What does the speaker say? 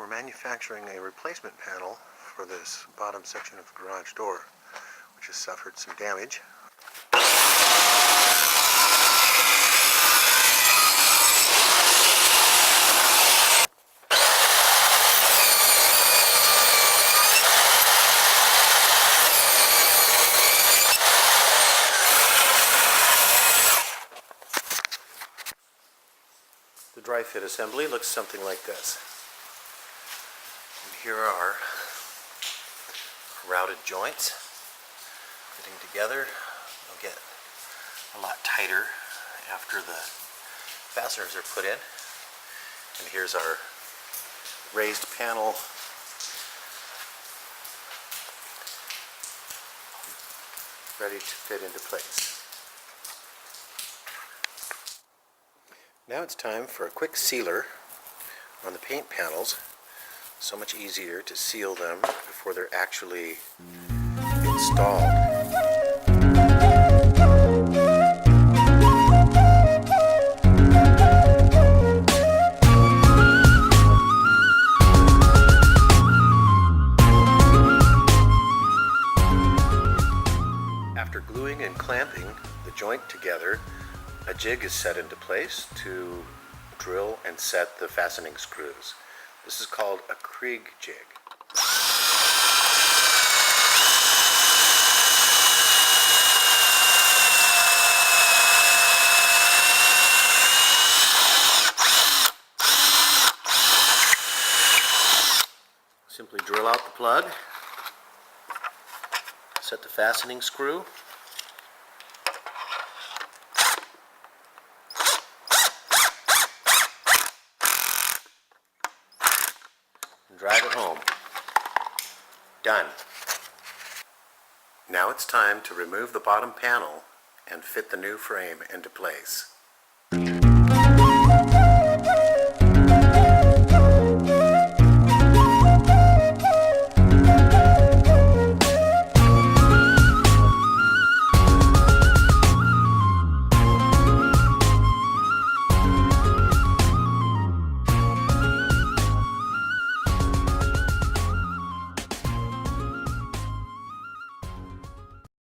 we're manufacturing a replacement panel for this bottom section of the garage door, which has suffered some damage. The dry fit assembly looks something like this. And here are our routed joints fitting together. They'll get a lot tighter after the fasteners are put in. And here's our raised panel ready to fit into place. Now it's time for a quick sealer on the paint panels. So much easier to seal them before they're actually installed. After gluing and clamping the joint together, a jig is set into place to drill and set the fastening screws. This is called a Krieg jig. Simply drill out the plug, set the fastening screw, and drive it home. Done. Now it's time to remove the bottom panel and fit the new frame into place.